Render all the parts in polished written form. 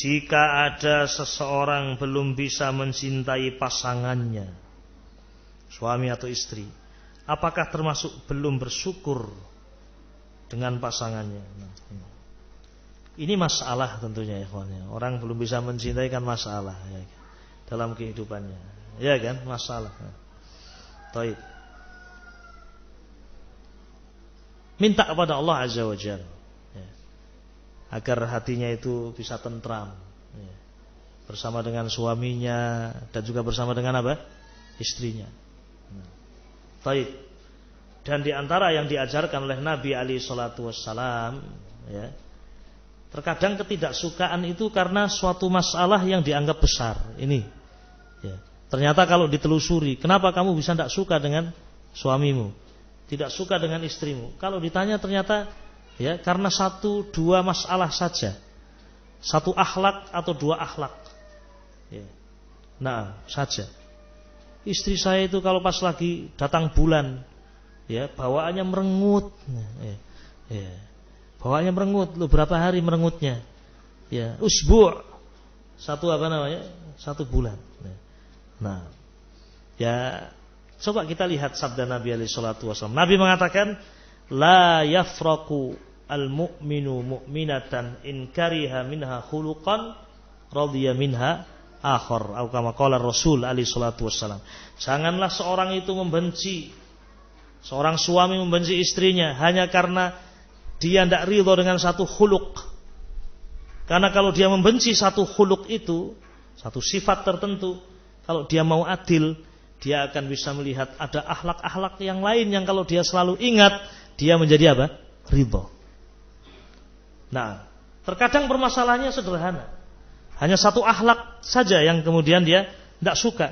jika ada seseorang belum bisa mencintai pasangannya, suami atau istri, apakah termasuk belum bersyukur dengan pasangannya? Ini masalah tentunya ya kawan. Orang belum bisa mencintai kan masalah ya, dalam kehidupannya. Ya kan, masalah. Baik. Minta kepada Allah Azza wa Jalla ya, agar hatinya itu bisa tentram ya, bersama dengan suaminya dan juga bersama dengan apa? Istrinya. Baik. Dan di antara yang diajarkan oleh Nabi alaihi salatu wassalam ya, terkadang ketidaksukaan itu karena suatu masalah yang dianggap besar. Ini ya. Ternyata kalau ditelusuri, kenapa kamu bisa tidak suka dengan suamimu, tidak suka dengan istrimu? Kalau ditanya ternyata ya karena satu dua masalah saja, satu akhlak atau dua akhlak ya. Nah saja. Istri saya itu kalau pas lagi datang bulan ya bawaannya merengut ya. Bawaannya merengut, lu berapa hari merengutnya? Ya, usbu'. Satu apa namanya? Satu bulan. Nah, ya coba kita lihat sabda Nabi alaihi salatu wasallam. Nabi mengatakan, la yafraqu al-mu'minu mu'minatan in kariha minha khuluqan radiya minha akhar. Atau kama qala Rasul alaihi salatu wasallam. Janganlah seorang itu membenci, seorang suami membenci istrinya hanya karena dia tidak ridho dengan satu khuluk. Karena kalau dia membenci satu khuluk itu, satu sifat tertentu, kalau dia mau adil, dia akan bisa melihat ada akhlak-akhlak yang lain yang kalau dia selalu ingat, dia menjadi apa? Ridho. Nah, terkadang permasalahannya sederhana. Hanya satu akhlak saja yang kemudian dia tidak suka.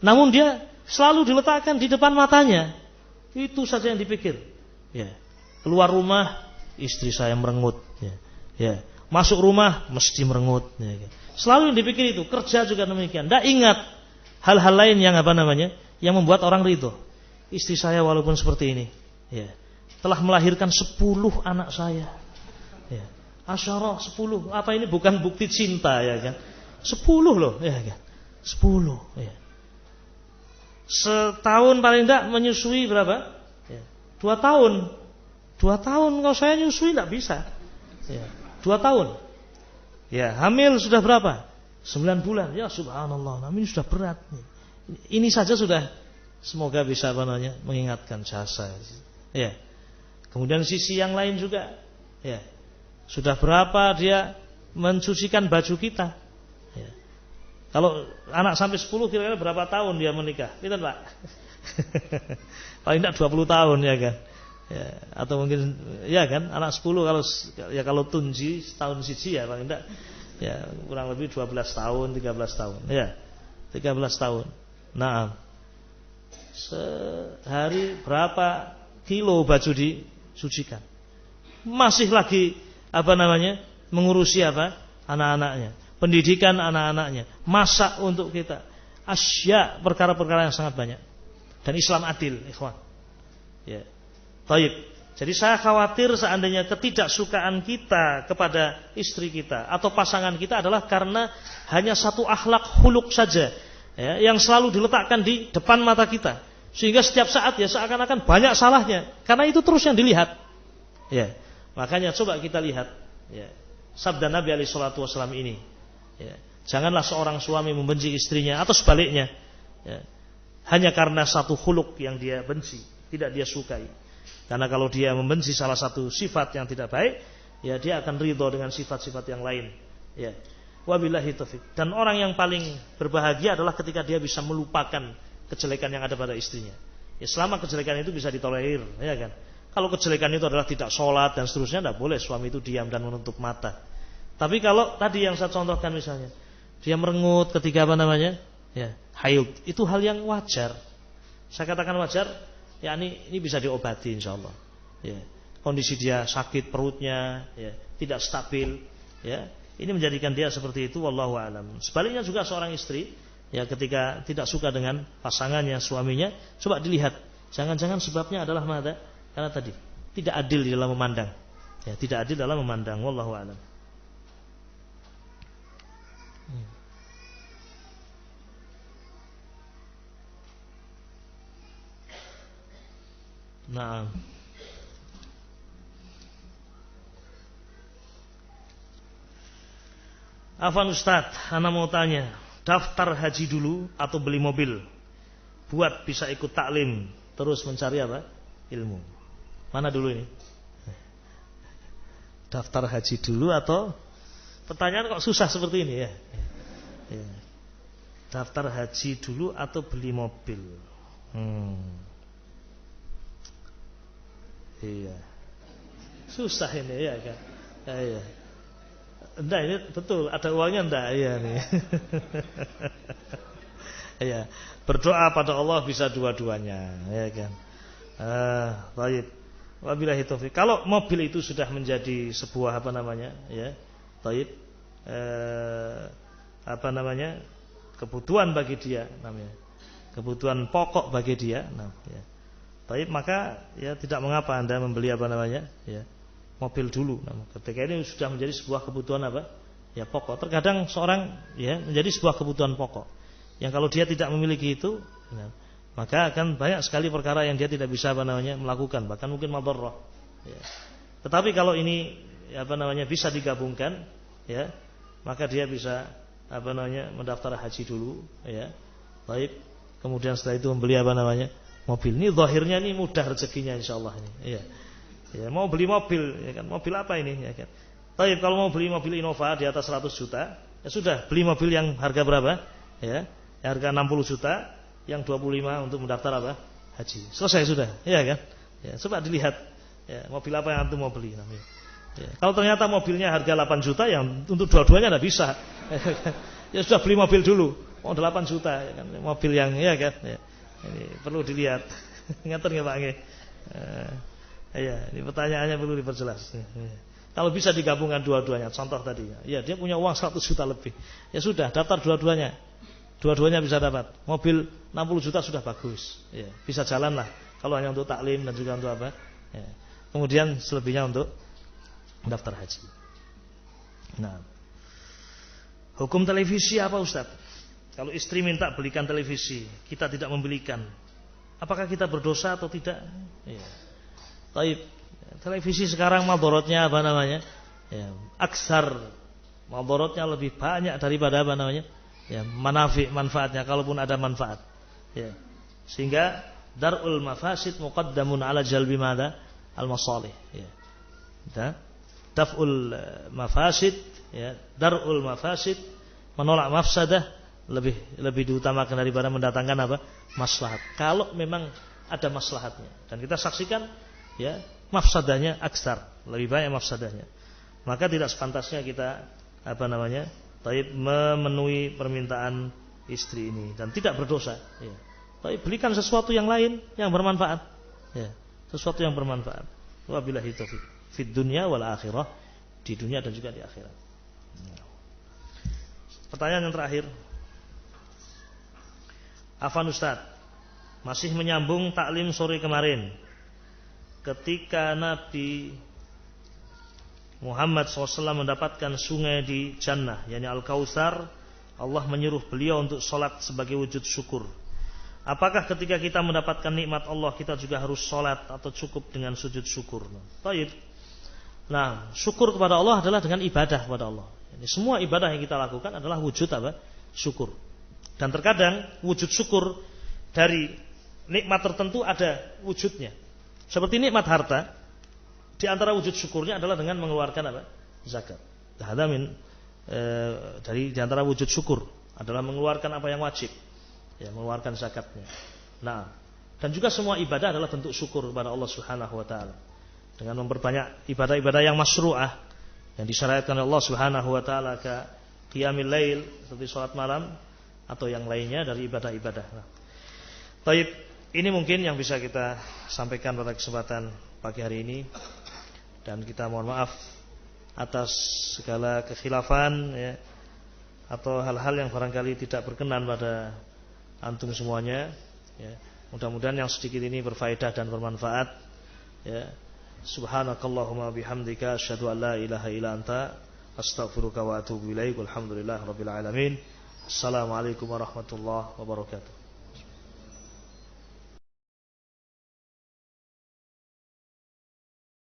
Namun dia selalu diletakkan di depan matanya. Itu saja yang dipikir. Ya. Keluar rumah, istri saya merengut. Ya. Masuk rumah, mesti merengut. Ya. Selalu yang dipikir itu. Kerja juga demikian. Tidak ingat hal-hal lain yang apa namanya, yang membuat orang ridho. Istri saya walaupun seperti ini, ya, telah melahirkan 10 anak saya. Ya. Asyarah 10. Apa ini bukan bukti cinta ya kan? 10 loh, ya kan? 10. Ya. Setahun paling tidak menyusui berapa? Ya. 2 tahun. 2 tahun kalau saya nyusui tidak bisa. Ya. 2 tahun. Ya, hamil sudah berapa? 9 bulan. Ya subhanallah, ini sudah berat. Ini saja sudah, semoga bisa apa namanya, mengingatkan jasa. Ya. Kemudian sisi yang lain juga. Ya. Sudah berapa dia mencucikan baju kita? Ya. Kalau anak sampai 10 kira-kira berapa tahun dia menikah? Gitu Pak. Paling tidak 20 tahun ya kan. Ya, atau mungkin ya kan anak 10 kalau tunji setahun siji ya paling tidak ya kurang lebih 12 tahun 13 tahun ya 13 tahun. Nah, sehari berapa kilo baju disucikan? Masih lagi apa namanya mengurusi apa anak-anaknya, pendidikan anak-anaknya, masak untuk kita, perkara-perkara yang sangat banyak. Dan Islam adil, ikhwan. Ya. Baik. Jadi saya khawatir seandainya ketidaksukaan kita kepada istri kita atau pasangan kita adalah karena hanya satu akhlak huluk saja ya, yang selalu diletakkan di depan mata kita. Sehingga setiap saat ya seakan-akan banyak salahnya. Karena itu terus yang dilihat. Ya. Makanya coba kita lihat ya, sabda Nabi alaihi salatu wasallam ini. Ya. Janganlah seorang suami membenci istrinya atau sebaliknya. Ya. Hanya karena satu huluk yang dia benci, tidak dia sukai. Karena kalau dia membenci salah satu sifat yang tidak baik, ya dia akan ridho dengan sifat-sifat yang lain. Ya. Wabillahi taufik. Dan orang yang paling berbahagia adalah ketika dia bisa melupakan kejelekan yang ada pada istrinya. Ya, selama kejelekan itu bisa ditolerir, ya kan. Kalau kejelekan itu adalah tidak sholat dan seterusnya, tidak boleh suami itu diam dan menutup mata. Tapi kalau tadi yang saya contohkan misalnya, dia merengut ketika apa namanya, ya, haid, itu hal yang wajar. Saya katakan wajar. Ya ini bisa diobati insyaallah. Ya, kondisi dia sakit perutnya, ya, tidak stabil, ya. Ini menjadikan dia seperti itu wallahu alam. Sebaliknya juga seorang istri, ya ketika tidak suka dengan pasangannya, suaminya, coba dilihat. Jangan-jangan sebabnya adalah mada? Karena tadi tidak adil di dalam memandang. Ya, tidak adil dalam memandang wallahu alam. Nah, Afan Ustadz, ana mau tanya, daftar haji dulu atau beli mobil buat bisa ikut taklim terus mencari apa? Ilmu. Mana dulu ini? Daftar haji dulu atau pertanyaan kok susah seperti ini ya? Ya. Daftar haji dulu atau beli mobil? Iya. Susah ini ya kan? Iya. Enggak, ini betul, ada uangnya enggak? Iya nih. Iya, berdoa pada Allah bisa dua-duanya, ya kan. Baik. Wabillahi taufik. Kalau mobil itu sudah menjadi sebuah apa namanya, ya. Baik. Apa namanya? Kebutuhan bagi dia namanya. Kebutuhan pokok bagi dia, ya. Baik, maka ya tidak mengapa Anda membeli apa namanya, ya. Mobil dulu. Ketika ini sudah menjadi sebuah kebutuhan apa? Ya pokok. Terkadang seorang ya menjadi sebuah kebutuhan pokok. Yang kalau dia tidak memiliki itu, ya, maka akan banyak sekali perkara yang dia tidak bisa apa namanya melakukan, bahkan mungkin madharrah. Ya. Tetapi kalau ini apa namanya bisa digabungkan, ya, maka dia bisa apa namanya mendaftar haji dulu, ya. Baik. Kemudian setelah itu membeli apa namanya mobil. Ini zahirnya ini mudah rezekinya insyaallah ini. Ya. Ya, mau beli mobil, ya kan? Mobil apa ini, ya kan? Tapi kalau mau beli mobil Innova di atas 100 juta, ya sudah, beli mobil yang harga berapa? Ya, harga 60 juta, yang 25 untuk mendaftar apa? Haji. Selesai sudah, ya kan? Ya, coba dilihat, ya, mobil apa yang antum mau beli namanya. Ya, kalau ternyata mobilnya harga 8 juta, yang untuk dua-duanya tidak bisa. Ya sudah beli mobil dulu, mau 8 juta, ya kan? Mobil yang, ya kan? Ya, ini perlu dilihat. Ngatur nggak Pak? Iya, ini pertanyaannya perlu diperjelas. Kalau bisa digabungkan dua-duanya, contoh tadi, ya dia punya uang 100 juta lebih, ya sudah daftar dua-duanya, dua-duanya bisa dapat. Mobil 60 juta sudah bagus, ya, bisa jalan lah. Kalau hanya untuk taklim dan juga untuk apa, ya. Kemudian selebihnya untuk daftar haji. Nah, hukum televisi apa Ustaz? Kalau istri minta belikan televisi, kita tidak membelikan, apakah kita berdosa atau tidak? Ya. Taib. Televisi sekarang madorotnya apa namanya? Ya, aksar madorotnya lebih banyak daripada apa namanya? Ya, manfaatnya kalaupun ada manfaat. Ya. Sehingga darul mafasid muqaddamun ala jalbi mada al-masalih, ya. Daf'ul mafasid, ya, darul mafasid, menolak mafsadah lebih diutamakan daripada mendatangkan apa? Maslahat. Kalau memang ada maslahatnya. Dan kita saksikan ya, mafsadahnya aksar, lebih banyak mafsadahnya. Maka tidak sepantasnya kita apa namanya? Memenuhi permintaan istri ini dan tidak berdosa, ya. Tapi belikan sesuatu yang lain yang bermanfaat. Ya, sesuatu yang bermanfaat. Wabillahi taufiq fid dunya wal akhirah, di dunia dan juga di akhirat. Pertanyaan yang terakhir. Afan Ustaz, masih menyambung taklim sore kemarin. Ketika Nabi Muhammad SAW mendapatkan sungai di Jannah, yakni Al-Kautsar, Allah menyuruh beliau untuk sholat sebagai wujud syukur. Apakah ketika kita mendapatkan nikmat Allah kita juga harus sholat atau cukup dengan sujud syukur? Baik. Nah, syukur kepada Allah adalah dengan ibadah kepada Allah. Jadi, semua ibadah yang kita lakukan adalah wujud apa? Syukur. Dan terkadang wujud syukur dari nikmat tertentu ada wujudnya. Seperti nikmat harta, di antara wujud syukurnya adalah dengan mengeluarkan apa? Zakat. Dari di antara wujud syukur adalah mengeluarkan apa yang wajib, ya, mengeluarkan zakatnya. Nah, dan juga semua ibadah adalah bentuk syukur kepada Allah Subhanahu wa taala. Dengan memperbanyak ibadah-ibadah yang masyru'ah yang disyariatkan oleh Allah Subhanahu wa taala, ke qiyamil lail seperti salat malam atau yang lainnya dari ibadah-ibadah. Nah, baik, ini mungkin yang bisa kita sampaikan pada kesempatan pagi hari ini. Dan kita mohon maaf atas segala kekhilafan, ya, atau hal-hal yang barangkali tidak berkenan pada antum semuanya, ya. Mudah-mudahan yang sedikit ini berfaedah dan bermanfaat, ya. Subhanakallahumma bihamdika asyhadu an la ilaha illa anta astaghfiruka wa atubu ilaik. Walhamdulillahirabbil alamin. Assalamualaikum warahmatullahi wabarakatuh.